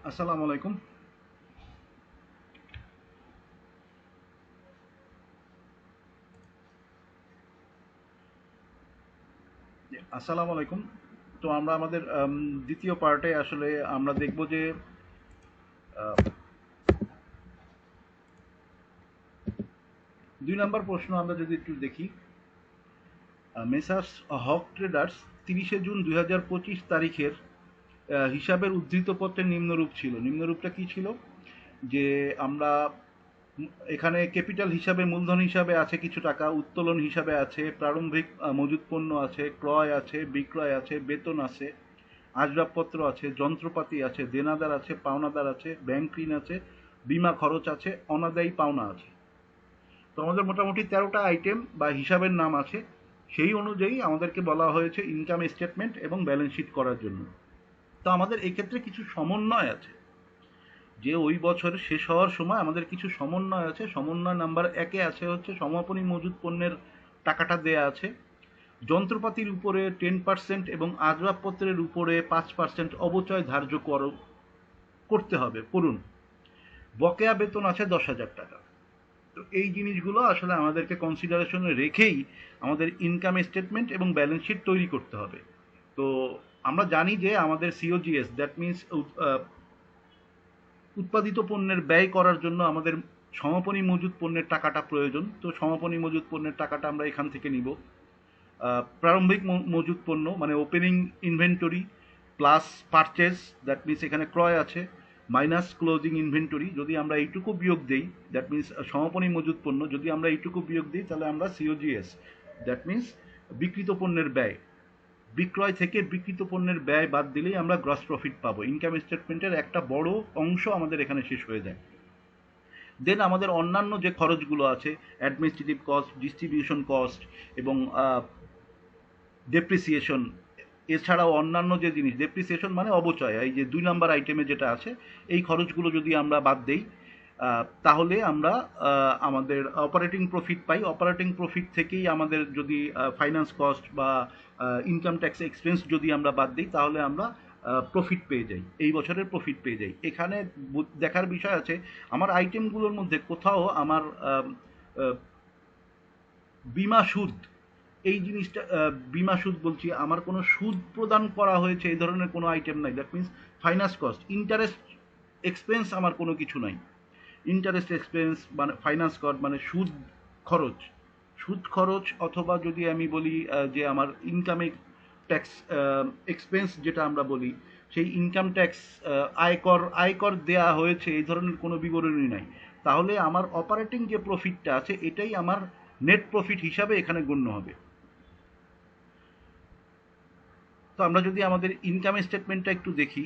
আসসালামু আলাইকুম। আসসালামু আলাইকুম। তো আমরা আমাদের দ্বিতীয় পার্টে আসলে আমরা দেখব যে আহ, 2 নম্বর প্রশ্ন আমরা যদি একটু দেখি, মেসার্স হক ট্রেডার্স 30শে জুন 2025 তারিখের হিসাবের উদ্ধৃত পত্রের নিম্নরূপ ছিল। নিম্নরূপটা কি ছিল? যে আমরা এখানে ক্যাপিটাল হিসাবে, মূলধন হিসাবে আছে কিছু টাকা, উত্তোলন হিসাবে আছে, প্রারম্ভিক মজুত পণ্য আছে, ক্রয় আছে, বিক্রয় আছে, বেতন আছে, আসবাবপত্র আছে, যন্ত্রপাতি আছে, দেনাদার আছে, পাওনাদার আছে, ব্যাংক ঋণ আছে, বিমা খরচ আছে, অনাদায়ী পাওনা আছে। তো আমাদের মোটামুটি 13টা আইটেম বা হিসাবের নাম আছে। সেই অনুযায়ী আমাদেরকে বলা হয়েছে ইনকাম স্টেটমেন্ট এবং ব্যালেন্স শিট করার জন্য। তো আমাদের এক্ষেত্রে কিছু সমন্বয় আছে, যে ওই বছর শেষ হওয়ার সময় আমাদের কিছু সমন্বয় আছে। সমন্বয় নাম্বার 1-এ আছে হচ্ছে সমাপনী মজুত পণ্যের টাকাটা দেয়া আছে, যন্ত্রপাতির উপরে 10% এবং আসবাবপত্রের উপরে 5% অবচয় ধার্য করতে হবে করুন। বকেয়া বেতন আছে 10,000 টাকা। তো এই জিনিসগুলো আসলে আমাদেরকে কনসিডারেশনে রেখেই আমাদের ইনকাম স্টেটমেন্ট এবং ব্যালেন্স শিট তৈরি করতে হবে। তো আমরা জানি যে আমাদের সিওজিএস, দ্যাট মিনস উৎপাদিত পণ্যের ব্যয় করার জন্য আমাদের সমাপনী মজুত পণ্যের টাকাটা প্রয়োজন। তো সমাপনী মজুত পণ্যের টাকাটা আমরা এখান থেকে নিব। প্রারম্ভিক মজুত পণ্য মানে opening inventory plus purchase, that means এখানে ক্রয় আছে, মাইনাস ক্লোজিং ইনভেন্টরি। যদি আমরা এইটুকু বিয়োগ দিই, দ্যাট মিনস সমাপনী মজুত পণ্য যদি আমরা এইটুকু বিয়োগ দিই, তাহলে আমরা সিওজিএস, দ্যাট মিনস বিক্রিত পণ্যের ব্যয়, বিক্রয় থেকে বিক্রিত পণ্যের ব্যয় বাদ দিলেই আমরা গ্রস প্রফিট পাবো। ইনকাম স্টেটমেন্টের একটা বড় অংশ আমাদের এখানে শেষ হয়ে যায়। দেন আমাদের অন্যান্য যে খরচগুলো আছে, অ্যাডমিনিস্ট্রেটিভ কস্ট, ডিস্ট্রিবিউশন কস্ট এবং ডেপ্রিসিয়েশন, এছাড়াও অন্যান্য যে জিনিস, ডেপ্রিসিয়েশন মানে অবচয়, এই যে 2 নম্বর আইটেমে যেটা আছে, এই খরচগুলো যদি আমরা বাদ দেই, তাহলে আমরা আমাদের অপারেটিং প্রফিট পাই। অপারেটিং প্রফিট থেকেই আমাদের যদি ফাইন্যান্স কস্ট বা ইনকাম ট্যাক্স এক্সপেন্স যদি আমরা বাদ দিই, তাহলে আমরা প্রফিট পেয়ে যাই, এই বছরের প্রফিট পেয়ে যাই। এখানে দেখার বিষয় আছে, আমার আইটেমগুলোর মধ্যে কোথাও আমার বিমা সুদ, এই জিনিসটা বিমা সুদ বলছি, আমার কোনো সুদ প্রদান করা হয়েছে এই ধরনের কোনো আইটেম নাই। That means finance cost, interest expense আমার কোনো কিছু নাই। ইন্টারেস্ট এক্সপেন্স মানে ফাইন্যান্স কস্ট মানে সুদ খরচ, সুদ খরচ, অথবা যদি আমি বলি যে আমার ইনকামে ট্যাক্স এক্সপেন্স যেটা আমরা বলি, সেই ইনকাম ট্যাক্স আয়কর আয়কর দেয়া হয়েছে এই ধরনের কোনো বিবরণী নাই। তাহলে আমার অপারেটিং যে প্রফিটটা আছে এটাই আমার নেট প্রফিট হিসাবে এখানে গণ্য হবে। তো আমরা যদি আমাদের ইনকাম স্টেটমেন্টটা একটু দেখি,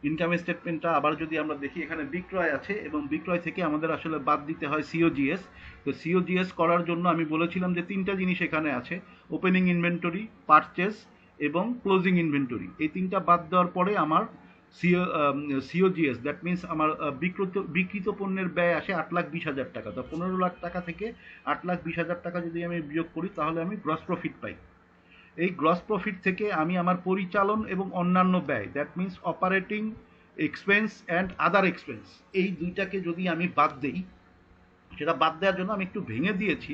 ইনকাম স্টেটমেন্টটা আবার যদি আমরা দেখি, এখানে বিক্রয় আছে এবং বিক্রয় থেকে আমাদের আসলে বাদ দিতে হয় সিওজিএস। তো সিওজিএস করার জন্য আমি বলেছিলাম যে 3টা জিনিস এখানে আছে, ওপেনিং ইনভেন্টরি, পারচেস এবং ক্লোজিং ইনভেন্টরি। এই 3টা বাদ দেওয়ার পরে আমার সিওজিএস, দ্যাট মিনস আমার বিকৃত পণ্যের ব্যয় আসে 8,20,000 টাকা। তো 15 লাখ টাকা থেকে 8,20,000 টাকা যদি আমি বিয়োগ করি, তাহলে আমি গ্রস প্রফিট পাই। এই গ্রস প্রফিট থেকে আমি আমার পরিচালন এবং অন্যান্য ব্যয়, that means operating expense and other expense, এই দুইটাকে যদি আমি বাদ দেই, সেটা বাদ দেওয়ার জন্য আমি একটু ভেঙে দিয়েছি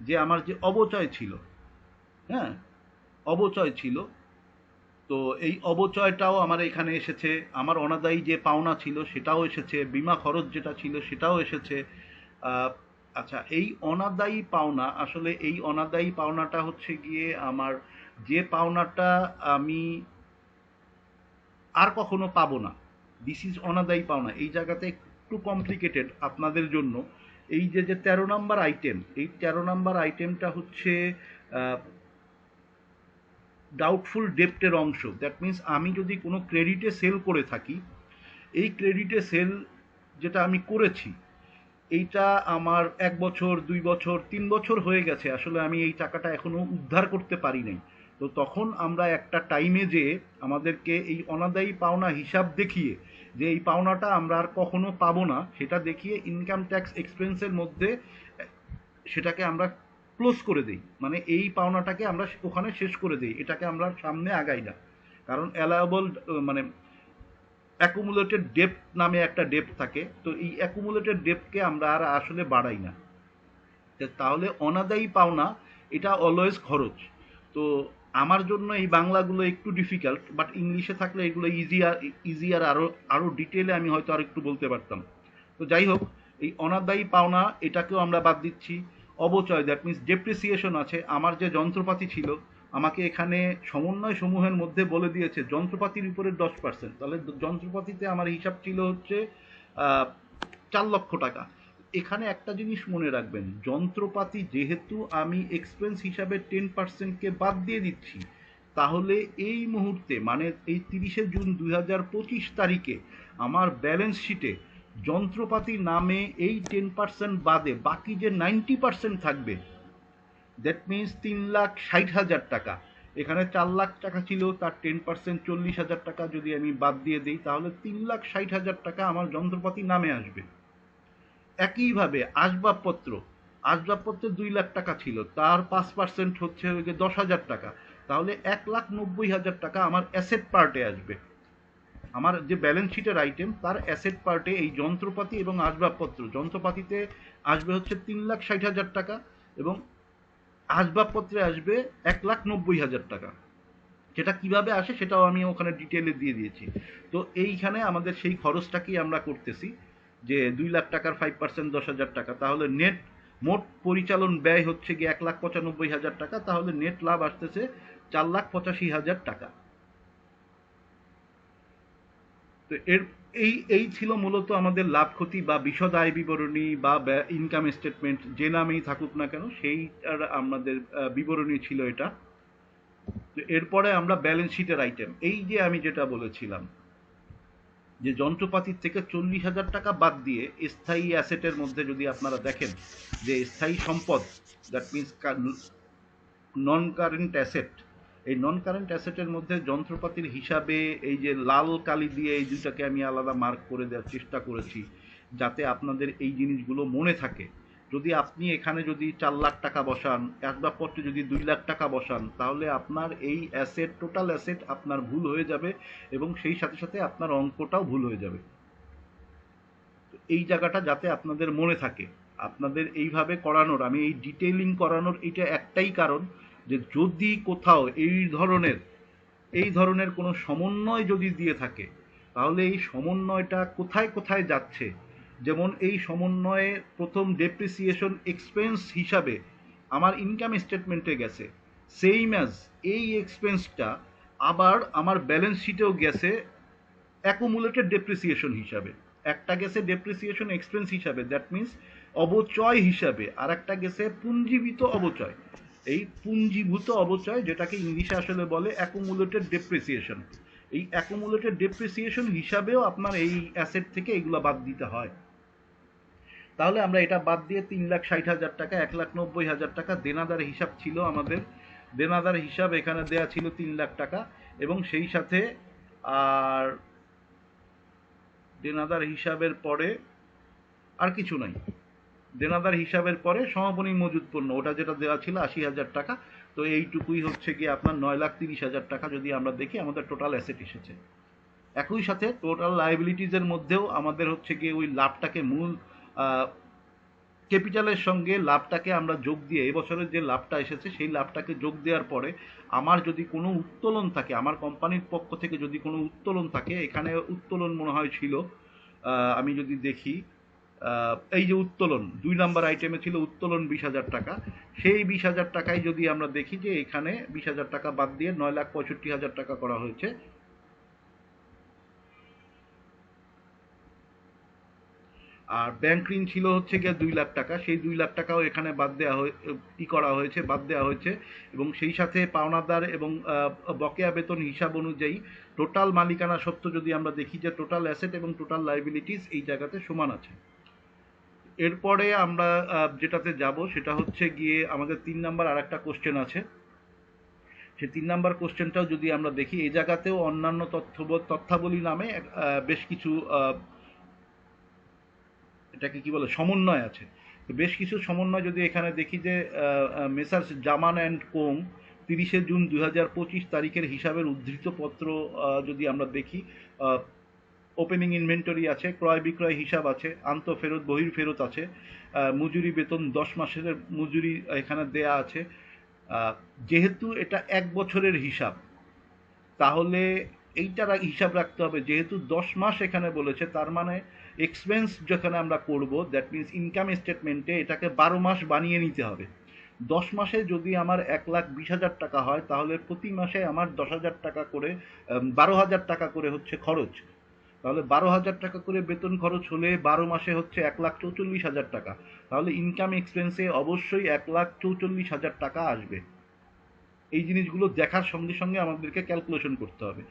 যে আমার যে অবচয় ছিল, হ্যাঁ, অবচয় ছিল, তো এই অবচয়টাও আমার এখানে এসেছে। আমার অনাদায়ী যে পাওনা ছিল সেটাও এসেছে, বিমা খরচ যেটা ছিল সেটাও এসেছে। আহ, আচ্ছা, এই অনাদায়ী পাওনা, আসলে এই অনাদায়ী পাওনাটা হচ্ছে গিয়ে আমার যে পাওনাটা আমি আর কখনো পাবো না, দিস ইজ অনাদায়ী পাওনা। এই জায়গাতে একটু কমপ্লিকেটেড আপনাদের জন্য। এই যে যে 13 নম্বর আইটেম, এই 13 নম্বর আইটেমটা হচ্ছে ডাউটফুল ডেপ্টের অংশ। দ্যাট মিনস আমি যদি কোনো ক্রেডিটে সেল করে থাকি, এই ক্রেডিটে সেল যেটা আমি করেছি, এইটা আমার 1 বছর, 2 বছর, 3 বছর হয়ে গেছে, আসলে আমি এই টাকাটা এখনো উদ্ধার করতে পারি নাই। তো তখন আমরা একটা টাইমে যে আমাদেরকে এই অনাদায়ী পাওনা হিসাব দেখিয়ে যে এই পাওনাটা আমরা আর কখনো পাবো না, সেটা দেখিয়ে ইনকাম ট্যাক্স এক্সপেন্সের মধ্যে সেটাকে আমরা ক্লোজ করে দিই, মানে এই পাওনাটাকে আমরা ওখানে শেষ করে দিই, এটাকে আমরা সামনে আগাই না। কারণ অ্যালায়েবল মানে অ্যাকুমুলেটেড ডেপ্ট নামে একটা ডেপ্ট থাকে, তো এই অ্যাকুমুলেটেড ডেপ্টকে আমরা আর আসলে বাড়াই না। তাহলে অনাদায়ী পাওনা এটা অলওয়েজ খরচ। তো আমার জন্য এই বাংলাগুলো একটু ডিফিকাল্ট, বাট ইংলিশে থাকলে এগুলো ইজিয়ার আরও ডিটেলে আমি হয়তো আর একটু বলতে পারতাম। তো যাই হোক, এই অনাদায়ী পাওনা এটাকেও আমরা বাদ দিচ্ছি। অবচয়, দ্যাট মিনস ডেপ্রিসিয়েশন আছে। আমার যে যন্ত্রপাতি ছিল, আমাকে এখানে সমন্বয় সমূহের মধ্যে বলে দিয়েছে যন্ত্রপাতির উপরে 10%, তাহলে যন্ত্রপাতিতে আমার হিসাব ছিল হচ্ছে 4 লক্ষ টাকা। এখানে একটা জিনিস মনে রাখবেন, যন্ত্রপাতি যেহেতু আমি এক্সপেন্স হিসাবে 10%কে বাদ দিয়ে দিচ্ছি, তাহলে এই মুহূর্তে মানে এই 30শে জুন 2025 তারিখে আমার ব্যালেন্স শিটে যন্ত্রপাতি নামে এই 10% বাদে বাকি যে 90% থাকবে, দ্যাট মিনস 3,60,000 টাকা। এখানে 4 লাখ টাকা ছিল, তার 10% 40,000 টাকা যদি আমি বাদ দিয়ে দিই, তাহলে 3,60,000 টাকা আমার যন্ত্রপাতি নামে আসবে। একইভাবে আসবাবপত্র, আসবাবপত্রে 2 লাখ টাকা ছিল, তার 5% হচ্ছে ওই যে 10,000 টাকা, তাহলে 1,90,000 টাকা আমার অ্যাসেট পার্টে আসবে। আমার যে ব্যালেন্স শিটের আইটেম তার অ্যাসেট পার্টে এই যন্ত্রপাতি এবং আসবাবপত্র, যন্ত্রপাতিতে আসবে হচ্ছে 3,60,000 টাকা এবং আসবাবপত্রে আসবে 1,90,000 টাকা। সেটা কিভাবে আসে সেটাও আমি ওখানে ডিটেলে দিয়ে দিয়েছি। তো এইখানে আমাদের সেই খরচটাকেই আমরা করতেছি যে 2 লাখ টাকার 5% 10,000 টাকা, তাহলে নেট মোট পরিচালন ব্যয় হচ্ছে গিয়ে 1,95,000 টাকা, তাহলে নেট লাভ আসতেছে 4,85,000 টাকা। তো এই ছিল মূলত আমাদের লাভ ক্ষতি বা বিশদ আয় বিবরণী বা ইনকাম স্টেটমেন্ট, যে নামেই থাকুক না কেন সেইটার আমাদের বিবরণী ছিল এটা। তো এরপরে আমরা ব্যালেন্স শিটের আইটেম, এই যে আমি যেটা বলেছিলাম যে যন্ত্রপাতির থেকে 40,000 টাকা বাদ দিয়ে স্থায়ী অ্যাসেটের মধ্যে যদি আপনারা দেখেন যে স্থায়ী সম্পদ, that means non current asset, এই নন কারেন্ট অ্যাসেটের মধ্যে যন্ত্রপাতির হিসাবে এই যে লাল কালি দিয়ে এই দুটাকে আমি আলাদা মার্ক করে দেওয়ার চেষ্টা করেছি যাতে আপনাদের এই জিনিসগুলো মনে থাকে। যদি আপনি এখানে যদি 4 লাখ টাকা বসান, আসবাবপত্রে যদি 2 লাখ টাকা বসান, তাহলে আপনার এই অ্যাসেট, টোটাল অ্যাসেট আপনার ভুল হয়ে যাবে এবং সেই সাথে সাথে আপনার অঙ্কটাও ভুল হয়ে যাবে। এই জায়গাটা যাতে আপনাদের মনে থাকে, আপনাদের এইভাবে করানোর, আমি এই ডিটেইলিং করানোর এটা একটাই কারণ যে যদি কোথাও এই ধরনের কোনো সমন্বয় যদি দিয়ে থাকে, তাহলে এই সমন্বয়টা কোথায় কোথায় যাচ্ছে। যেমন এই সমন্বয়ে প্রথম ডেপ্রিসিয়েশন এক্সপেন্স হিসাবে আমার ইনকাম স্টেটমেন্টে গেছে, সেইম অ্যাজ এই এক্সপেন্সটা আবার আমার ব্যালেন্স শিটেও গেছে অ্যাকুমুলেটেড ডেপ্রিসিয়েশন হিসাবে। একটা গেছে ডেপ্রিসিয়েশন এক্সপেন্স হিসাবে, দ্যাট মিনস অবচয় হিসাবে, আর একটা গেছে পুঞ্জীবিত অবচয়। এই পুঞ্জীভূত অবচয় যেটাকে ইংলিশে আসলে বলে অ্যাকুমুলেটেড ডেপ্রিসিয়েশন, এই অ্যাকুমুলেটেড ডেপ্রিসিয়েশন হিসাবেও আপনার এই অ্যাসেট থেকে এগুলো বাদ দিতে হয়। তাহলে আমরা এটা বাদ দিয়ে 3,60,000 টাকা, 1,90,000 টাকা দেনাদার হিসাব ছিল আমাদের। দেনাদার হিসাব এখানে দেয়া ছিল 3 লাখ টাকা এবং সেই সাথে আর দেনাদার হিসাবের পরে আর কিছু নাই। দেনাদার হিসাবের পরে সমাপনী মজুদ পণ্য, ওটা যেটা দেওয়া ছিল 80,000 টাকা। তো এইটুকুই হচ্ছে গিয়ে আপনার 9,30,000 টাকা যদি আমরা দেখি আমাদের টোটাল অ্যাসেট এসেছে। একই সাথে টোটাল লাইবিলিটিজের মধ্যেও আমাদের হচ্ছে গিয়ে ওই লাভটাকে মূল ক্যাপিটালের সঙ্গে লাভটাকে আমরা যোগ দিয়ে এবছরের যে লাভটা এসেছে সেই লাভটাকে যোগ দেওয়ার পরে আমার যদি কোনো উত্তোলন থাকে, আমার কোম্পানির পক্ষ থেকে যদি কোনো উত্তোলন থাকে, এখানে উত্তোলন মনে হয় ছিল, আমি যদি দেখি এই যে উত্তোলন 2 নম্বর আইটেমে ছিল উত্তোলন 20,000 টাকা, সেই 20,000 টাকায় যদি আমরা দেখি যে এখানে 20,000 টাকা বাদ দিয়ে 9,65,000 টাকা করা হয়েছে। আর ব্যাংক ঋণ ছিল হচ্ছে গিয়ে 2 লাখ টাকা, সেই 2 লাখ টাকাও এখানে বাদ দেওয়া হয়েছে এবং সেই সাথে পাওনাদার এবং বকেয়া বেতন হিসাব অনুযায়ী টোটাল মালিকানা সত্ত্ব যদি আমরা দেখি যে টোটাল অ্যাসেট এবং টোটাল লাইবিলিটিস এই জায়গাতে সমান আছে। এরপরে আমরা যেটাতে যাব সেটা হচ্ছে গিয়ে আমাদের 3 নম্বর আর একটা কোশ্চেন আছে। সেই 3 নম্বর কোশ্চেনটাও যদি আমরা দেখি, এই জায়গাতেও অন্যান্য তথ্যাবলী নামে বেশ কিছু এটাকে কি বলে সমন্বয় আছে। তো বেশ কিছু সমন্বয় যদি এখানে দেখি যে মেসার্স জামান অ্যান্ড কোং 30শে জুন 2025 তারিখের হিসাবের উদ্ধৃত পত্র যদি আমরা দেখি, ওপেনিং ইনভেন্টরি আছে, ক্রয় বিক্রয় হিসাব আছে, আন্তঃফেরত বহির্ফেরত আছে, মজুরি বেতন 10 মাসের মজুরি এখানে দেয়া আছে। যেহেতু এটা 1 বছরের হিসাব, তাহলে এইটার হিসাব রাখতে হবে। যেহেতু 10 মাস এখানে বলেছে, তার মানে এক্সপেন্স যেখানে আমরা করব, দ্যাট মিনস ইনকাম স্টেটমেন্টে এটাকে 12 মাস বানিয়ে নিতে হবে। 10 মাসে যদি আমার 1,20,000 টাকা হয়, তাহলে প্রতি মাসে আমার 10,000 টাকা করে 12,000 টাকা করে হচ্ছে খরচ। তাহলে 12,000 টাকা করে বেতন খরচ হলে 12 মাসে হচ্ছে 1,44,000 টাকা। তাহলে ইনকাম এক্সপেন্সে অবশ্যই 1,44,000 টাকা আসবে। এই জিনিসগুলো দেখার সঙ্গে সঙ্গে আমাদেরকে ক্যালকুলেশন করতে হবে।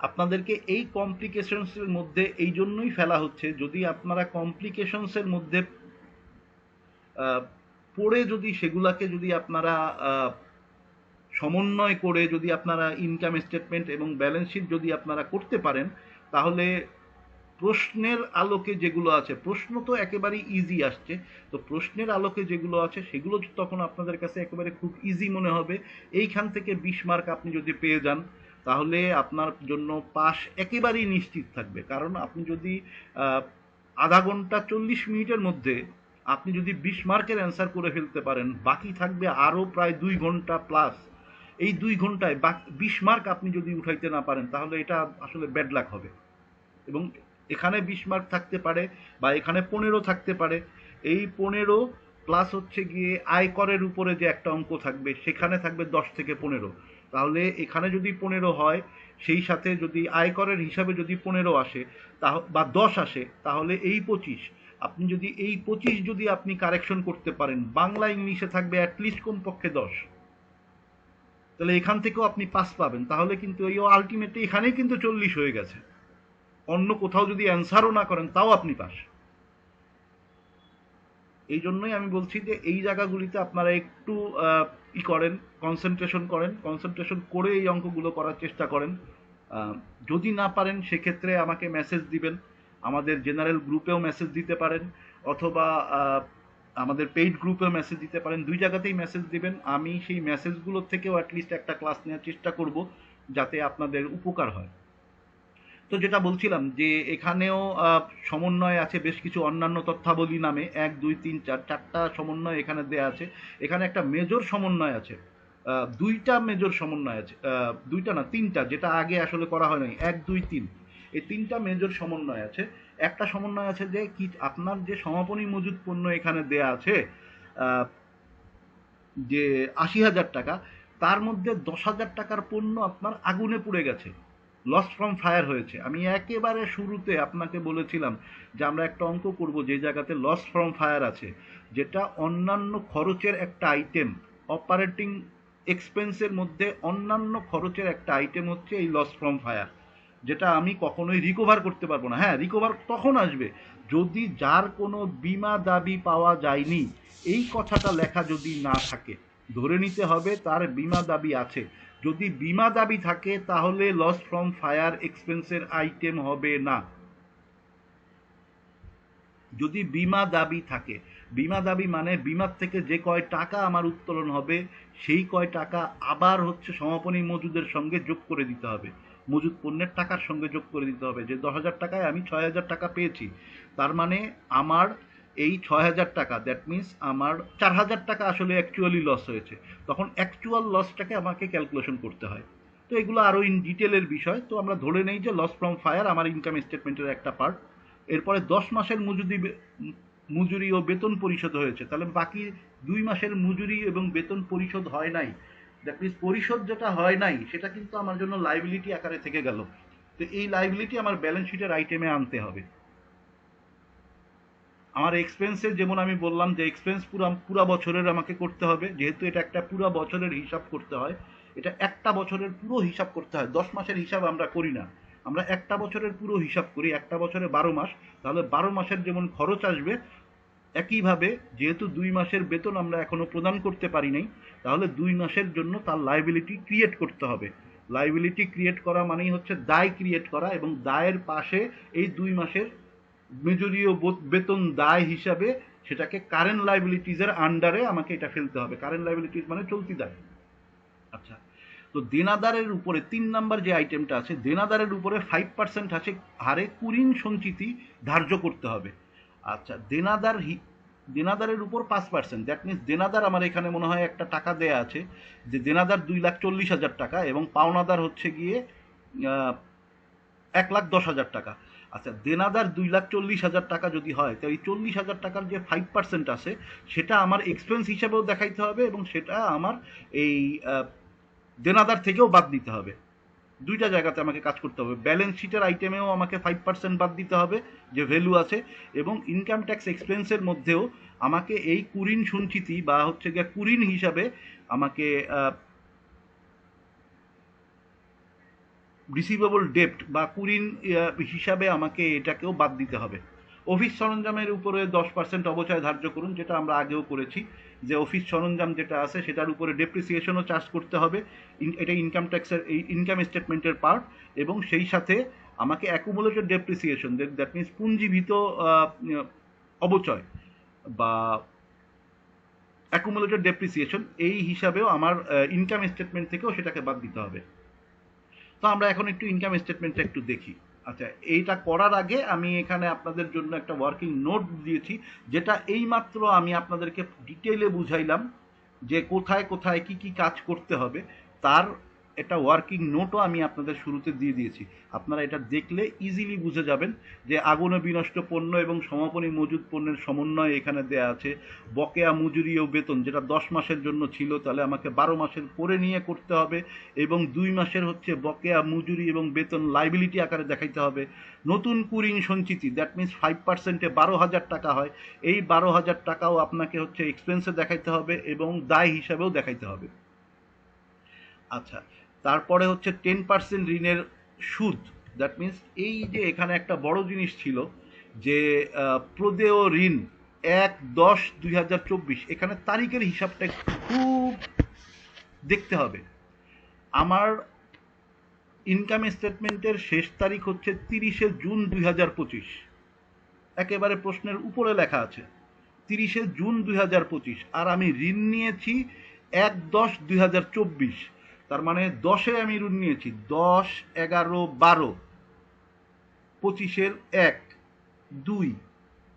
আপনাদেরকে এই কমপ্লিকেশনসের মধ্যে এই জন্যই ফেলা হচ্ছে, যদি আপনারা কমপ্লিকেশনসের মধ্যে পড়ে যদি সেগুলাকে যদি আপনারা সমন্বয় করে যদি আপনারা ইনকাম স্টেটমেন্ট এবং ব্যালেন্স শিট যদি আপনারা করতে পারেন, তাহলে প্রশ্নের আলোকে যেগুলো আছে, প্রশ্ন তো একেবারেই ইজি আসছে, তো প্রশ্নের আলোকে যেগুলো আছে সেগুলো তখন আপনাদের কাছে একেবারে খুব ইজি মনে হবে। এইখান থেকে 20 মার্ক আপনি যদি পেয়ে যান, তাহলে আপনার জন্য পাস একেবারেই নিশ্চিত থাকবে। কারণ আপনি যদি আধা ঘন্টা 40 মিনিটের মধ্যে আপনি যদি 20 মার্কের অ্যান্সার করে ফেলতে পারেন, বাকি থাকবে আরও প্রায় 2 ঘন্টা প্লাস। এই 2 ঘন্টায় 20 মার্ক আপনি যদি উঠাইতে না পারেন, তাহলে এটা আসলে ব্যাড লাক হবে। এবং এখানে 20 মার্ক থাকতে পারে বা এখানে 15 থাকতে পারে। এই 15 প্লাস হচ্ছে গিয়ে আয়করের উপরে যে একটা অঙ্ক থাকবে, সেখানে থাকবে 10 থেকে 15। তাহলে এখানে যদি 15 হয়, সেই সাথে যদি আয়করের হিসাবে যদি 15 আসে বা 10 আসে, তাহলে এই 25। আপনি যদি এই 25 যদি আপনি কারেকশন করতে পারেন, বাংলা ইংলিশে থাকবে অ্যাটলিস্ট কমপক্ষে 10, তাহলে এখান থেকেও আপনি পাস পাবেন। তাহলে কিন্তু এই আলটিমেটলি এখানেই কিন্তু 40 হয়ে গেছে। অন্য কোথাও যদি অ্যান্সারও না করেন, তাও আপনি পাস। এই জন্যই আমি বলছি যে এই জায়গাগুলিতে আপনারা একটু কনসেন্ট্রেশন করে এই অঙ্কগুলো করার চেষ্টা করেন। যদি না পারেন, সেক্ষেত্রে আমাকে মেসেজ দিবেন, আমাদের জেনারেল গ্রুপেও মেসেজ দিতে পারেন, অথবা আমাদের পেইড গ্রুপেও মেসেজ দিতে পারেন। 2 জায়গাতেই মেসেজ দিবেন। আমি সেই মেসেজগুলোর থেকেও অ্যাটলিস্ট একটা ক্লাস নেওয়ার চেষ্টা করব, যাতে আপনাদের উপকার হয়। তো যেটা বলছিলাম যে এখানেও সমন্বয় আছে বেশ কিছু অন্যান্য তথ্যাবলী নামে, 1 2 3 4 4টা সমন্বয় এখানে দেয়া আছে। এখানে একটা মেজর সমন্বয় আছে, 2টা মেজর সমন্বয় আছে, 2টা না 3টা, যেটা আগে আসলে করা হয় নাই। 1 2 3, এই 3টা মেজর সমন্বয় আছে। একটা সমন্বয় আছে যে কি আপনার যে সমাপনী মজুদ পণ্য এখানে দেয়া আছে, যে 80,000 টাকা, তার মধ্যে 10,000 টাকার পণ্য আপনার আগুনে পুড়ে গেছে, লস ফ্রম ফায়ার হয়েছে। আমি একেবারে শুরুতে আপনাকে বলেছিলাম যে আমরা একটা অঙ্ক করব যে জায়গাতে লস ফ্রম ফায়ার আছে, যেটা অন্যান্য খরচের একটা আইটেম। অপারেটিং এক্সপেন্সের মধ্যে অন্যান্য খরচের একটা আইটেম হচ্ছে এই লস ফ্রম ফায়ার, যেটা আমি কখনোই রিকভার করতে পারবো না। হ্যাঁ, রিকভার তখন আসবে যদি যার কোনো বীমা দাবি পাওয়া যায়নি, এই কথাটা লেখা যদি না থাকে, ধরে নিতে হবে তার বীমা দাবি আছে। যদি বীমা দাবি থাকে, তাহলে লস ফ্রম ফায়ার এক্সপেন্সের আইটেম হবে না। যদি বীমা দাবি থাকে, বীমা দাবি মানে বিমার থেকে যে কয় টাকা আমার উত্তোলন হবে, সেই কয় টাকা আবার হচ্ছে সমাপনী মজুদের সঙ্গে যোগ করে দিতে হবে, মজুদ পণ্যের টাকার সঙ্গে যোগ করে দিতে হবে। যে 10,000 টাকায় আমি 6,000 টাকা পেয়েছি, তার মানে আমার এই 6,000 টাকা, দ্যাট মিনস আমার 4,000 টাকা আসলে অ্যাকচুয়ালি লস হয়েছে। তখন অ্যাকচুয়াল লসটাকে আমাকে ক্যালকুলেশন করতে হয়। তো এগুলো আরও ইন ডিটেলের বিষয়। তো আমরা ধরে নেই যে লস ফ্রম ফায়ার আমার ইনকাম স্টেটমেন্টের একটা পার্ট। এরপরে 10 মাসের মজুরি ও বেতন পরিশোধ হয়েছে, তাহলে বাকি 2 মাসের মজুরি এবং বেতন পরিশোধ হয় নাই। দ্যাট মিনস পরিশোধ যেটা হয় নাই, সেটা কিন্তু আমার জন্য লাইবিলিটি আকারে থেকে গেল। তো এই লাইবিলিটি আমার ব্যালেন্স শিটের আইটেমে আনতে হবে। আমার এক্সপেন্সের, যেমন আমি বললাম যে এক্সপেন্স পুরা বছরের আমাকে করতে হবে, যেহেতু এটা একটা পুরা বছরের হিসাব করতে হয়। এটা একটা বছরের পুরো হিসাব করতে হয়, 10 মাসের হিসাব আমরা করি না, আমরা একটা বছরের পুরো হিসাব করি। একটা বছরে 12 মাস, তাহলে 12 মাসের যেমন খরচ আসবে, একইভাবে যেহেতু 2 মাসের বেতন আমরা এখনো প্রদান করতে পারি নাই, তাহলে 2 মাসের জন্য তার লাইবিলিটি ক্রিয়েট করতে হবে। লাইবিলিটি ক্রিয়েট করা মানেই হচ্ছে দায় ক্রিয়েট করা, এবং দায়ের পাশে এই 2 মাসের মজুরি ও বেতন দায় হিসাবে সেটাকে কারেন্ট লাইবিলিটিজের আন্ডারে আমাকে এটা ফেলতে হবে। কারেন্ট লাইবিলিটিজ মানে চলতি দায়। আচ্ছা, তো দেনাদারের উপরে ৩ নাম্বার যে আইটেমটা আছে, দেনাদারের উপরে 5% আছে হারে কুঋণ সঞ্চিতি ধার্য করতে হবে। আচ্ছা, দেনাদারের উপর 5%, দ্যাট মিনস দেনাদার আমার এখানে মনে হয় একটা টাকা দেয়া আছে যে দেনাদার 2,40,000 টাকা এবং পাওনাদার হচ্ছে গিয়ে 1,10,000 টাকা। আচ্ছা, দেনাদার 2,40,000 টাকা যদি হয়, তাই 40,000 টাকার যে 5% আছে সেটা আমার এক্সপেন্স হিসাবেও দেখাইতে হবে এবং সেটা আমার এই দেনাদার থেকেও বাদ দিতে হবে। দুইটা জায়গাতে আমাকে কাজ করতে হবে। ব্যালেন্স শিটের আইটেমেও আমাকে 5% বাদ দিতে হবে যে ভ্যালু আছে, এবং ইনকাম ট্যাক্স এক্সপেন্সের মধ্যেও আমাকে এই কুঋণ সঞ্চিতি বা হচ্ছে গিয়ে কুঋণ হিসাবে আমাকে রিসিভেবল ডেপ্ট বা কুঋণ হিসাবে আমাকে এটাকেও বাদ দিতে হবে। অফিস সরঞ্জামের উপরে 10% অবচয় ধার্য করুন, যেটা আমরা আগেও করেছি, যে অফিস সরঞ্জাম যেটা আছে সেটার উপরে ডেপ্রিসিয়েশনও চার্জ করতে হবে। এটা ইনকাম ট্যাক্সের এই ইনকাম স্টেটমেন্টের পার্ট, এবং সেই সাথে আমাকে অ্যাকুমুলেটেড ডেপ্রিসিয়েশন, দ্যাট মিনস পুঞ্জীভূত অবচয় বা অ্যাকুমুলেটেড ডেপ্রিসিয়েশন, এই হিসাবেও আমার ইনকাম স্টেটমেন্ট থেকেও সেটাকে বাদ দিতে হবে। তো আমরা এখন একটু ইনকাম স্টেটমেন্টটা একটু দেখি। আচ্ছা, এইটা করার আগে আমি এখানে আপনাদের জন্য একটা ওয়ার্কিং নোট দিয়েছি, যেটা এইমাত্র আমি আপনাদেরকে ডিটেইলে বুঝাইলাম যে কোথায় কোথায় কি কি কাজ করতে হবে। তার একটা ওয়ার্কিং নোটও আমি আপনাদের শুরুতে দিয়ে দিয়েছি। আপনারা এটা দেখলে ইজিলি বুঝে যাবেন যে আগুনে বিনষ্ট পণ্য এবং সমাপনী মজুদ পণ্যের সমন্বয় এখানে দেয়া আছে। বকেয়া মজুরি ও বেতন, যেটা 10 মাসের জন্য ছিল, তাহলে আমাকে 12 মাসের করে নিয়ে করতে হবে, এবং 2 মাসের হচ্ছে বকেয়া মজুরি এবং বেতন লাইবিলিটি আকারে দেখাইতে হবে। নতুন কুঋণ সঞ্চিতি, দ্যাট মিনস 5%-এ 12,000 টাকা হয়, এই 12,000 টাকাও আপনাকে হচ্ছে এক্সপেন্সে দেখাইতে হবে এবং দায় হিসাবেও দেখাইতে হবে। আচ্ছা, তারপরে হচ্ছে 10% ঋণের সুদ, দ্যাট মিনস এই যে এখানে একটা বড় জিনিস ছিল যে প্রদেয় ঋণ 1/10/2024, এখানে তারিখের হিসাবটা খুব দেখতে হবে। আমার ইনকাম স্টেটমেন্টের শেষ তারিখ হচ্ছে 30শে জুন 2025, একেবারে প্রশ্নের উপরে লেখা আছে 30শে জুন 2025, আর আমি ঋণ নিয়েছি 1/10/2024। তার মানে 10-এ আমি ঋণ নিয়েছি, 10, 11, 12, 25-এর 1, 2,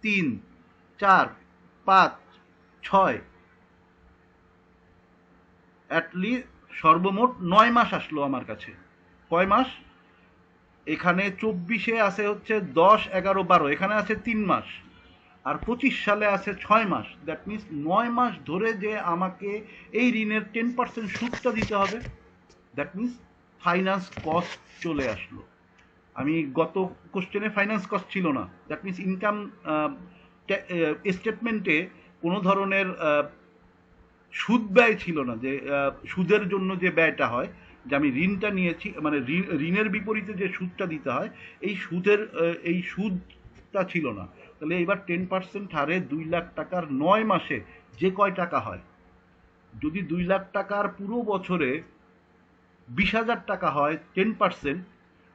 3, 4, 5, 6, অ্যাটলিস্ট সর্বমোট 9 মাস আসলো আমার কাছে। কয় মাস? এখানে 24-এ আছে হচ্ছে 10, 11, 12, এখানে আছে 3 মাস, আর 25 সালে আছে 6 মাস। দ্যাট মিনস 9 মাস ধরে যে আমাকে এই ঋণের 10% সুদটা দিতে হবে। দ্যাট মিনস ফাইন্যান্স কস্ট চলে আসলো। আমি গত কোশ্চেনে ফাইন্যান্স কস্ট ছিল না, দ্যাট মিনস ইনকাম স্টেটমেন্টে কোনো ধরনের সুদ ব্যয় ছিল না, যে সুদের জন্য যে ব্যয়টা হয়, যে আমি ঋণটা নিয়েছি, মানে ঋণের বিপরীতে যে সুদটা দিতে হয়, এই সুদটা ছিল না। তাহলে এবার 10% হারে 2 লাখ টাকার 9 মাসে যে কয় টাকা হয়, যদি 2 লাখ টাকার পুরো বছরে 20,000 টাকা হয় 10%,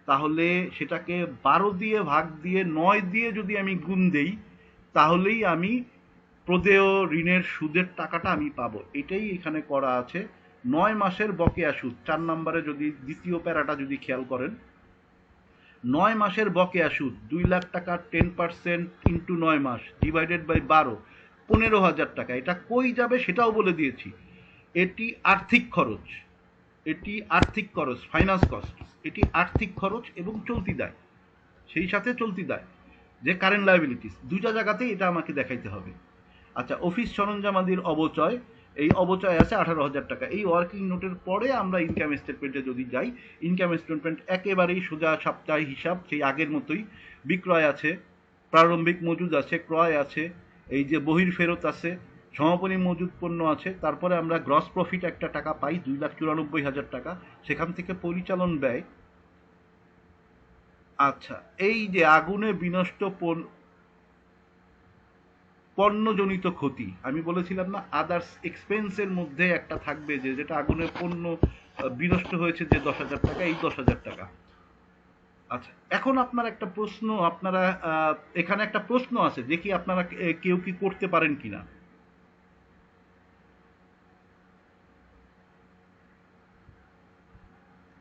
তাহলে সেটাকে 12 দিয়ে ভাগ দিয়ে 9 দিয়ে যদি আমি গুণ দেই, তাহলেই আমি প্রদেয় ঋণের সুদের টাকাটা আমি পাবো। এটাই এখানে করা আছে। 9 মাসের বকেয়া সুদ, 4 নম্বরে যদি দ্বিতীয় প্যারাটা যদি খেয়াল করেন, 9 মাসের বকেয়া সুদ 2 লাখ টাকা 10% ইন্টু 9 মাস ডিভাইডেড বাই 12, 15,000 টাকা। এটা কই যাবে সেটাও বলে দিয়েছি। এটি আর্থিক খরচ, এটি আর্থিক খরচ, ফাইন্যান্স কস্ট, এটি আর্থিক খরচ এবং চলতি দায়, সেই সাথে চলতি দায় যে কারেন্ট লায়াবিলিটিস, দুইটা জায়গাতেই এটা আমাকে দেখাইতে হবে। আচ্ছা, অফিস সরঞ্জামাদির অবচয়, এই অবচয় আছে 18,000 টাকা। এই ওয়ার্কিং নোটের পরে আমরা ইনকাম স্টেটমেন্টে যদি যাই, ইনকাম স্টেটমেন্ট একেবারেই সোজা সাপ্তাহিক হিসাব, সেই আগের মতোই। বিক্রয় আছে, প্রারম্ভিক মজুদ আছে, ক্রয় আছে, এই যে বহির ফেরত আছে, সমাপনী মজুদ পণ্য আছে, তারপরে আমরা গ্রস প্রফিট একটা টাকা পাই 2,94,000 টাকা, সেখান থেকে পরিচালন ব্যয়। আচ্ছা, এই যে আগুনে বিনষ্ট পণ্যজনিত ক্ষতি, আমি বলেছিলাম না আদার্স এক্সপেন্সের মধ্যে একটা থাকবে যে যেটা আগুনে পণ্য বিনষ্ট হয়েছে যে 10,000 টাকা, এই 10,000 টাকা। আচ্ছা, এখন আপনার একটা প্রশ্ন, আপনারা এখানে একটা প্রশ্ন আছে, দেখি আপনারা কেউ কি করতে পারেন কিনা।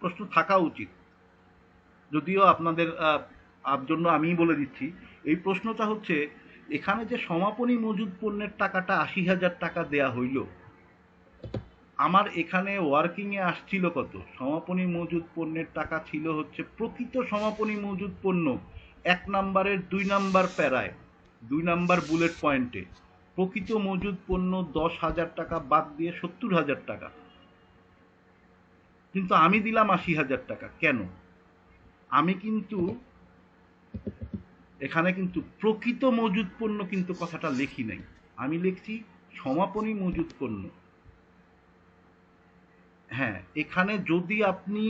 প্রশ্ন থাকা উচিত। যদিও আপনাদের জন্য আমিই বলে দিচ্ছি, এই প্রশ্নটা হচ্ছে এখানে যে সমাপনী মজুদ পণ্যের টাকাটা ৮০,০০০ টাকা দেয়া হইল, আমার এখানে ওয়ার্কিংয়ে আসছিল কত? সমাপনী মজুদ পণ্যের টাকা ছিল হচ্ছে প্রকৃত সমাপনী মজুদ পণ্য ১ নাম্বারের ২ নাম্বার প্যারায় ২ নাম্বার বুলেট পয়েন্টে প্রকৃত মজুদ পণ্য ১০,০০০ টাকা বাদ দিয়ে ৭০,০০০ টাকা, কিন্তু আমি দিলাম ৮০,০০০ টাকা। কেন? আমি কিন্তু এখানে কিন্তু প্রকৃত মজুদ পণ্য কিন্তু কথাটা লিখি নাই, আমি লিখছি সমাপনী মজুদ পণ্য। হ্যাঁ, এখানে যদি আপনি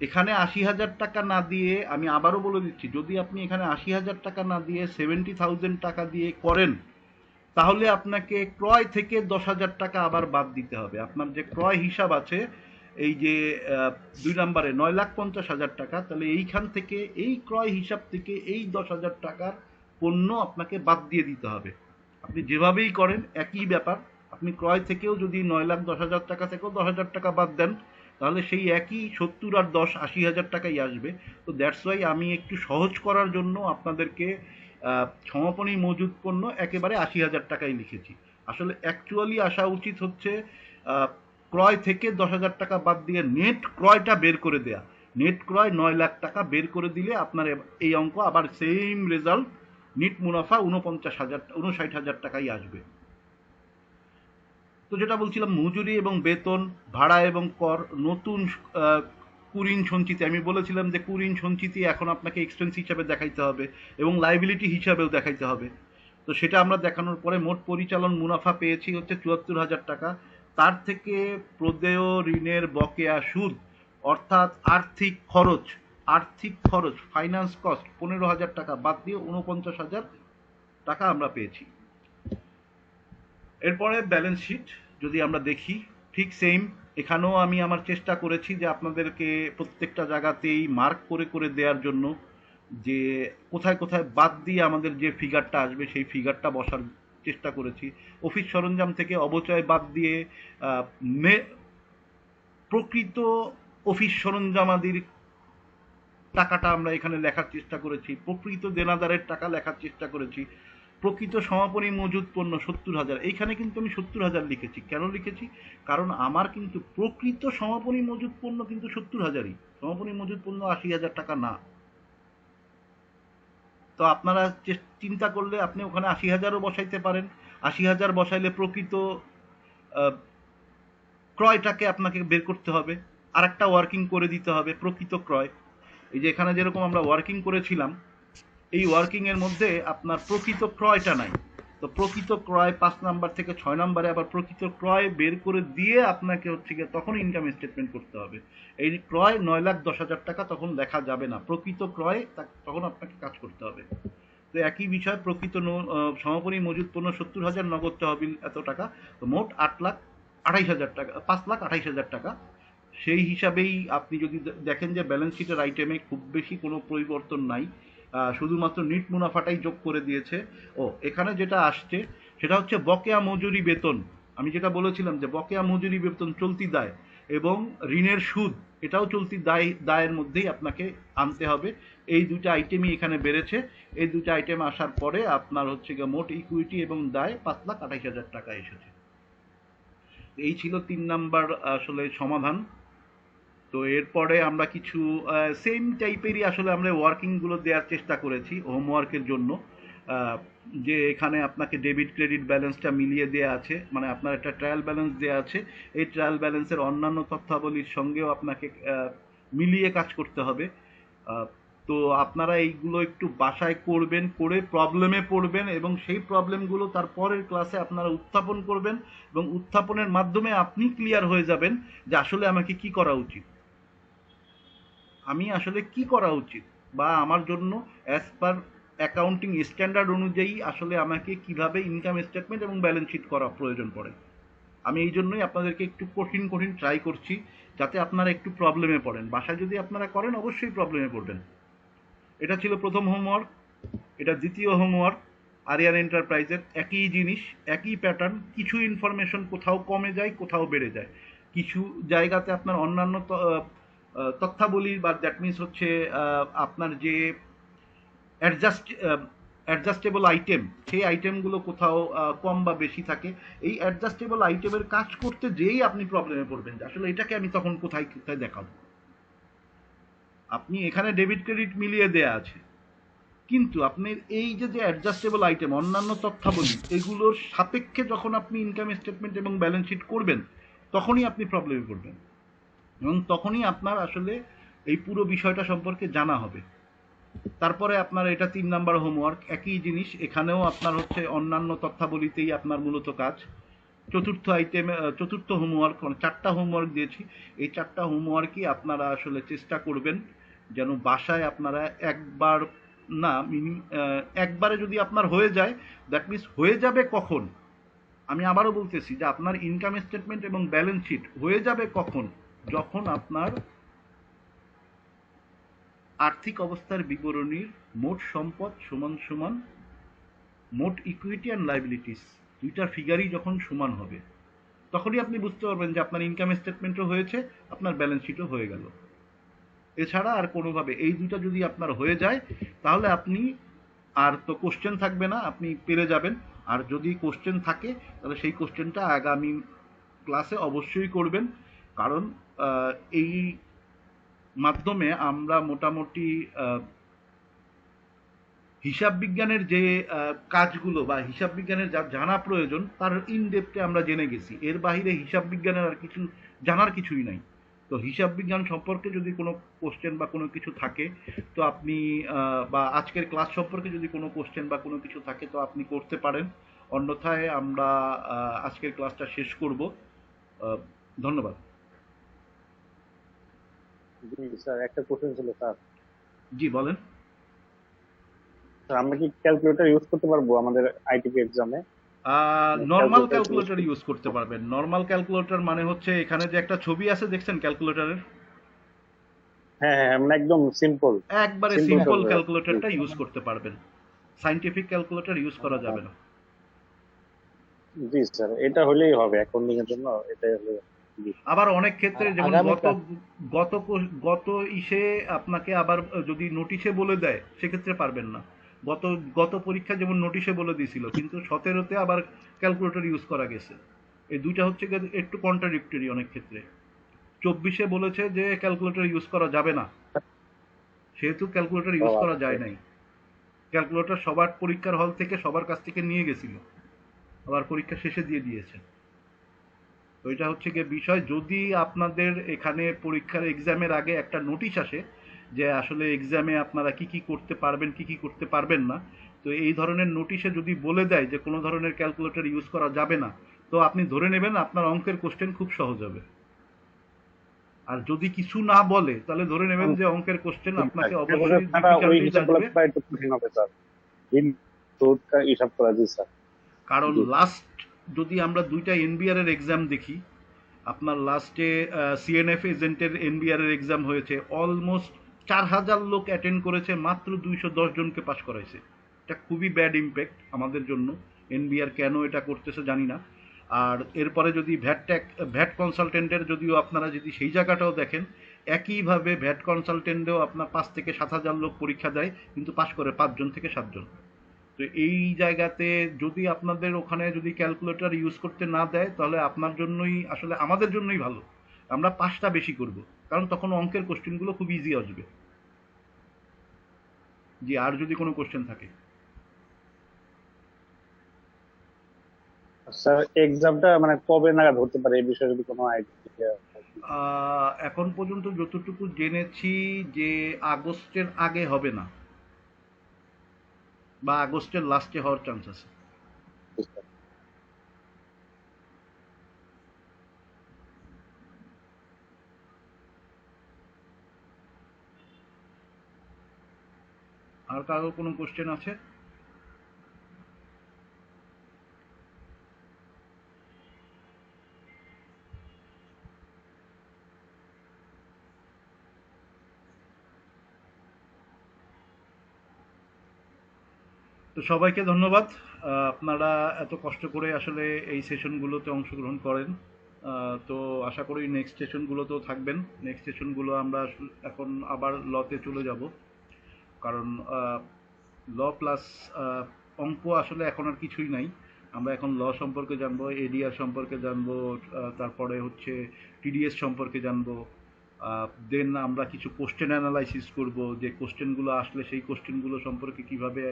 এখানে ৮০,০০০ টাকা না দিয়ে, আমি আবারও বলে দিচ্ছি, যদি আপনি এখানে ৮০,০০০ টাকা না দিয়ে 70,000 টাকা দিয়ে করেন, তাহলে আপনাকে ক্রয় থেকে ১০,০০০ টাকা আবার বাদ দিতে হবে। আপনার যে ক্রয় হিসাব আছে, এই যে ২ নম্বরে ৯,৫০,০০০ টাকা, তাহলে এইখান থেকে এই ক্রয় হিসাব থেকে এই ১০,০০০ টাকার পণ্য আপনাকে বাদ দিয়ে দিতে হবে। আপনি যেভাবেই করেন একই ব্যাপার। আপনি ক্রয় থেকেও যদি ৯,১০,০০০ টাকা থেকেও ১০,০০০ টাকা বাদ দেন, তাহলে সেই একই ৭০ আর ১০ ৮০,০০০ টাকাই আসবে। তো দ্যাটস ওয়াই আমি একটু সহজ করার জন্য আপনাদেরকে সমাপনী মজুদ পণ্য একেবারে ৮০,০০০ টাকাই লিখেছি। আসলে অ্যাকচুয়ালি আসা উচিত হচ্ছে ক্রয় থেকে ১০,০০০ টাকা বাদ দিয়ে নেট ক্রয়টা বের করে দেয়া। নেট ক্রয় ৯,০০,০০০ টাকা বের করে দিলে আপনার এই অঙ্ক আবার সেম রেজাল্ট, নিট মুনাফা ৫৯,০০০ টাকাই আসবে। তো যেটা বলছিলাম, মজুরি এবং বেতন, ভাড়া এবং কর, নতুন কুঋণ সঞ্চিতি, আমি বলেছিলাম যে কুঋণ সঞ্চিতি এখন আপনাকে এক্সপেন্স হিসাবে দেখাইতে হবে এবং লাইবিলিটি হিসাবেও দেখাইতে হবে। তো সেটা আমরা দেখানোর পরে মোট পরিচালন মুনাফা পেয়েছি হচ্ছে ৭৪,০০০ টাকা। তার থেকে প্রদেয় ঋণের বকেয়া সুদ অর্থাৎ আর্থিক খরচ ফাইন্যান্স কস্ট ১৫,০০০ টাকা বাদ দিয়ে ৪৯,০০০ টাকা আমরা পেয়েছি। এরপরে ব্যালেন্স শিট যদি আমরা দেখি, ঠিক সেম, এখানেও আমি আমার চেষ্টা করেছি যে আপনাদেরকে প্রত্যেকটা জায়গাতেই মার্ক করে করে দেওয়ার জন্য, যে কোথায় কোথায় বাদ দিয়ে আমাদের যে ফিগারটা আসবে সেই ফিগারটা বসার চেষ্টা করেছি। অফিস সরঞ্জাম থেকে অবচয় বাদ দিয়ে প্রকৃত অফিস সরঞ্জামাদির টাকাটা আমরা এখানে লেখার চেষ্টা করেছি, প্রকৃত দেনাদারের টাকা লেখার চেষ্টা করেছি। প্রকৃত সমাপনী মজুদ পণ্য ৭০,০০০, এইখানে কিন্তু আমি ৭০,০০০ লিখেছি। কেন লিখেছি? কারণ আমার কিন্তু প্রকৃত সমাপনী মজুদ পণ্য কিন্তু ৭০,০০০ই, সমাপনী মজুদ পণ্য ৮০,০০০ টাকা না। তো আপনারা চিন্তা করলে আপনি ওখানে ৮০,০০০ও বসাইতে পারেন। ৮০,০০০ বসাইলে প্রকৃত ক্রয়টাকে আপনাকে বের করতে হবে, আর একটা ওয়ার্কিং করে দিতে হবে প্রকৃত ক্রয়। এই যে এখানে যেরকম আমরা ওয়ার্কিং করেছিলাম, এই ওয়ার্কিং এর মধ্যে আপনার প্রকৃত ক্রয়টা নাই। তো প্রকৃত ক্রয় ৫ নাম্বার থেকে ৬ নাম্বারে আবার প্রকৃত ক্রয় বের করে দিয়ে আপনাকে হচ্ছে গিয়ে তখন ইনকাম স্টেটমেন্ট করতে হবে। এই ক্রয় ৯,১০,০০০ টাকা তখন দেখা যাবে না, প্রকৃত ক্রয় তখন আপনাকে কাজ করতে হবে। তো একই বিষয়, প্রকৃত সমাপনী মজুদ পণ্য ৭০,০০০, নগদ তহবিল এত টাকা, তো মোট ৮,২৮,০০০ টাকা, ৫,২৮,০০০ টাকা। সেই হিসাবেই আপনি যদি দেখেন যে ব্যালেন্স শিটের আইটেমে খুব বেশি কোনো পরিবর্তন নাই, শুধুমাত্র নিট মুনাফাটাই যোগ করে দিয়েছে। ও এখানে যেটা আসছে সেটা হচ্ছে বকেয়া মজুরি বেতন। আমি যেটা বলেছিলাম যে বকেয়া মজুরি বেতন চলতি দায় এবং ঋণের সুদ, এটাও চলতি দায়ের মধ্যেই আপনাকে আনতে হবে। এই দুটো আইটেমই এখানে বেড়েছে। এই দুটো আইটেম আসার পরে আপনার হচ্ছে গিয়ে মোট ইকুইটি এবং দায় ৫,২৮,০০০ টাকা এসেছে। এই ছিল ৩ নাম্বার আসলে সমাধান। তো এরপরে আমরা কিছু সেম টাইপেরই আসলে আমরা ওয়ার্কিংগুলো দেওয়ার চেষ্টা করেছি হোমওয়ার্কের জন্য। যে এখানে আপনাকে ডেবিট ক্রেডিট ব্যালেন্সটা মিলিয়ে দেওয়া আছে, মানে আপনার একটা ট্রায়াল ব্যালেন্স দেওয়া আছে, এই ট্রায়াল ব্যালেন্সের অন্যান্য তথ্যাবলীর সঙ্গেও আপনাকে মিলিয়ে কাজ করতে হবে। তো আপনারা এইগুলো একটু বাসায় করবেন, করে প্রবলেমে পড়বেন এবং সেই প্রবলেমগুলো তারপরের ক্লাসে আপনারা উত্থাপন করবেন এবং উত্থাপনের মাধ্যমে আপনি ক্লিয়ার হয়ে যাবেন যে আসলে আমাকে কি করা উচিত, আমি আসলে কি করা উচিত, বা আমার জন্য অ্যাজ পার অ্যাকাউন্টিং স্ট্যান্ডার্ড অনুযায়ী আসলে আমাকে কিভাবে ইনকাম স্টেটমেন্ট এবং ব্যালেন্স শিট করা প্রয়োজন পড়ে। আমি এই জন্যই আপনাদেরকে একটু কঠিন কঠিন ট্রাই করছি, যাতে আপনারা একটু প্রবলেমে পড়েন। বাসায় যদি আপনারা করেন অবশ্যই প্রবলেমে পড়বেন। এটা ছিল প্রথম হোমওয়ার্ক। এটা দ্বিতীয় হোমওয়ার্ক আরিয়ান এন্টারপ্রাইজের। একই জিনিস, একই প্যাটার্ন, কিছু ইনফরমেশন কোথাও কমে যায়, কোথাও বেড়ে যায়, কিছু জায়গাতে আপনার অন্যান্য তথ্যাবলী বা দ্যাট মিনস হচ্ছে আপনার যে অ্যাডজাস্ট অ্যাডজাস্টেবল আইটেম, সেই আইটেমগুলো কোথাও কম বা বেশি থাকে। এই অ্যাডজাস্টেবল আইটেমের কাজ করতে যেই আপনি প্রবলেমে পড়বেন যে আসলে এটাকে আমি তখন কোথায় কোথায় দেখাবো। আপনি এখানে ডেবিট ক্রেডিট মিলিয়ে দেয়া আছে, কিন্তু আপনি এই যে যে অ্যাডজাস্টেবল আইটেম অন্যান্য তথ্যাবলী এগুলোর সাপেক্ষে যখন আপনি ইনকাম স্টেটমেন্ট এবং ব্যালেন্স শিট করবেন, তখনই আপনি প্রবলেমে পড়বেন এবং তখনই আপনার আসলে এই পুরো বিষয়টা সম্পর্কে জানা হবে। তারপরে আপনার এটা ৩ নাম্বার হোমওয়ার্ক, একই জিনিস এখানেও আপনার হচ্ছে অন্যান্য তথ্যাবলীতেই আপনার মূলত কাজ। চতুর্থ আইটেমে চতুর্থ হোমওয়ার্ক, মানে ৪টা হোমওয়ার্ক দিয়েছি। এই ৪টা হোমওয়ার্কই আপনারা আসলে চেষ্টা করবেন যেন বাসায় আপনারা একবার না একবারে যদি আপনার হয়ে যায়, দ্যাট মিনস হয়ে যাবে কখন? আমি আবারও বলতেছি যে আপনার ইনকাম স্টেটমেন্ট এবং ব্যালেন্স শিট হয়ে যাবে কখন? যখন আপনার আর্থিক অবস্থার বিবরণীর মোট সম্পদ সমান সমান মোট ইকুইটি অ্যান্ড লাইবিলিটিস, দুইটার ফিগারই যখন সমান হবে, তখনই আপনি বুঝতে পারবেন যে আপনার ইনকাম স্টেটমেন্টও হয়েছে, আপনার ব্যালেন্স শিটও হয়ে গেল। এছাড়া আর কোনোভাবে এই দুইটা যদি আপনার হয়ে যায়, তাহলে আপনি আর তো কোশ্চেন থাকবে না, আপনি পেরে যাবেন। আর যদি কোশ্চেন থাকে তাহলে সেই কোশ্চেনটা আগামী ক্লাসে অবশ্যই করবেন, কারণ এই মাধ্যমে আমরা মোটামুটি হিসাব বিজ্ঞানের যে কাজগুলো বা হিসাব বিজ্ঞানের যা জানা প্রয়োজন তার ইন ডেপথে আমরা জেনে গেছি। এর বাইরে হিসাব বিজ্ঞানের আর কিছু জানার কিছুই নাই। তো হিসাব বিজ্ঞান সম্পর্কে যদি কোনো কোশ্চেন বা কোনো কিছু থাকে, তো আপনি বা আজকের ক্লাস সম্পর্কে যদি কোনো কোশ্চেন বা কোনো কিছু থাকে তো আপনি করতে পারেন। অন্যথায় আমরা আজকের ক্লাসটা শেষ করব। ধন্যবাদ। জি স্যার, একটা কোশ্চেন ছিল স্যার। জি বলেন। স্যার আমরা কি ক্যালকুলেটর ইউজ করতে পারবো আমাদের আইটিপি এক্সামে? নর্মাল ক্যালকুলেটর ইউজ ক্যালকুলেটর করতে? ইউজ করতে পারবেন। নর্মাল ক্যালকুলেটর মানে হচ্ছে এখানে যে একটা ছবি আছে দেখছেন ক্যালকুলেটরের, হ্যাঁ হ্যাঁ হ্যাঁ, মানে একদম সিম্পল। একবারে সিম্পল সিম্পল ক্যালকুলেটর। জি। ক্যালকুলেটরটা ইউজ করতে পারবেন। সাইন্টিফিক ক্যালকুলেটর ইউজ করা যাবে না। জি স্যার, এটা হলেই হবে অ্যাকাউন্টিং এর জন্য, এটাই হলে। জি। আবার অনেক ক্ষেত্রে আর যেমন আগামী গত গত ইসে আপনাকে আবার যদি নোটিশে বলে দেয় সেক্ষেত্রে পারবেন না। গত গত পরীক্ষা যেমন নোটিশে বলে দিয়েছিল, কিন্তু 17-তে আবার ক্যালকুলেটর ইউজ করা গেছে। এই দুইটা হচ্ছে গিয়ে একটু কন্ট্রাডিক্টরি অনেক ক্ষেত্রে। 24-এ বলেছে যে ক্যালকুলেটর ইউজ করা যাবে না, সেহেতু ক্যালকুলেটর ইউজ করা যায় নাই। ক্যালকুলেটর সবার পরীক্ষার হল থেকে সবার কাছ থেকে নিয়ে গেছিল, আবার পরীক্ষা শেষে দিয়ে দিয়েছে। তো এটা হচ্ছে গিয়ে বিষয়, যদি আপনাদের এখানে পরীক্ষার এক্সামের আগে একটা নোটিশ আসে যে আসলে এক্সামে আপনারা কি কি করতে পারবেন কি কি করতে পারবেন না, তো এই ধরনের নোটিশে যদি বলে দেয় যে কোনো ধরনের ক্যালকুলেটর ইউজ করা যাবে না, তো আপনি ধরে নেবেন আপনার অঙ্কের কোশ্চেন খুব সহজ হবে। আর যদি কিছু না বলে তাহলে ধরে নেবেন যে অঙ্কের কোশ্চেন আপনাকে অবশ্যই ছাড়া ওই ডিফিকাল্টিজ হিসাবগুলো আসবে। প্রায় একটু কঠিন হবে স্যার। ইনপুট হিসাব করা, জি স্যার। কারণ জি। লাস্ট যদি আমরা দুইটা এনবিআর এর এক্সাম দেখি, আপনার লাস্টে সিএনএফ এজেন্টের এনবিআর এর এক্সাম হয়েছে, অলমোস্ট 4000 লোক অ্যাটেন্ড করেছে, মাত্র 210 জনকে পাস করাইছে। এটা খুবই ব্যাড ইম্প্যাক্ট আমাদের জন্য। এনবিআর কেন এটা করতেছে জানি না। আর এরপরে যদি ভ্যাট কনসালটেন্টের যদিও আপনারা যদি সেই জায়গাটাও দেখেন, একইভাবে ভ্যাট কনসালটেন্টেও আপনার 5 থেকে 7 হাজার লোক পরীক্ষা দেয়, কিন্তু পাস করে 5 জন থেকে 7 জন। তো এই জায়গাতে যদি আপনাদের ওখানে যদি ক্যালকুলেটর ইউজ করতে না দেয়, তাহলে আপনার জন্যই আসলে আমাদের জন্যই ভালো। আমরা পাসটা বেশি করব, কারণ তখন অঙ্কের কোশ্চেনগুলো খুব ইজি আসবে। জি, আর যদি কোনো কোশ্চেন থাকে। স্যার এক্সামটা মানে কবে নাগাদ হতে পারে, এই বিষয়ে যদি কোনো আইডিয়া? এখন পর্যন্ত যতটুকু জেনেছি যে আগস্টের আগে হবে না, বা আগস্টের লাস্টে হওয়ার চান্স আছে। আর কারো কোনো কোশ্চেন আছে? তো সবাইকে ধন্যবাদ। আপনারা এত কষ্ট করে আসলে এই সেশনগুলোতে অংশগ্রহণ করেন। তো আশা করি নেক্সট সেশনগুলোতেও থাকবেন। নেক্সট সেশনগুলো আমরা এখন আবার লতে চলে যাব, কারণ ল প্লাস অঙ্ক আসলে এখন আর কিছুই নাই। আমরা এখন ল সম্পর্কে জানবো, এডিআর সম্পর্কে জানবো, তারপরে হচ্ছে টিডিএস সম্পর্কে জানবো। দেন আমরা কিছু কোশ্চেন অ্যানালাইসিস করব, যে কোশ্চেনগুলো আসলে সেই কোশ্চেনগুলো সম্পর্কে কিভাবে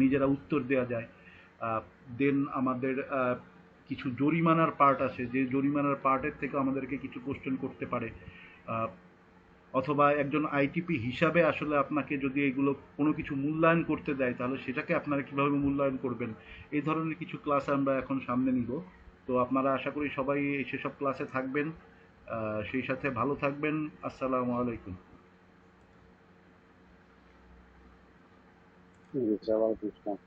নিজেরা উত্তর দেওয়া যায়। দেন আমাদের কিছু জরিমানার পার্ট আছে, যে জরিমানার পার্টের থেকে আমাদেরকে কিছু কোশ্চেন করতে পারে। আহ, অথবা একজন আইটিপি হিসাবে আসলে আপনাকে যদি এগুলো কোনো কিছু মূল্যায়ন করতে দেয়, তাহলে সেটাকে আপনারা কিভাবে মূল্যায়ন করবেন, এই ধরনের কিছু ক্লাস আমরা এখন সামনে নিব। তো আপনারা আশা করি সবাই সেসব ক্লাসে থাকবেন। সেই সাথে ভালো থাকবেন। আসসালামু আলাইকুম। জি স্যার, ওয়ালাইকুম আসসালাম।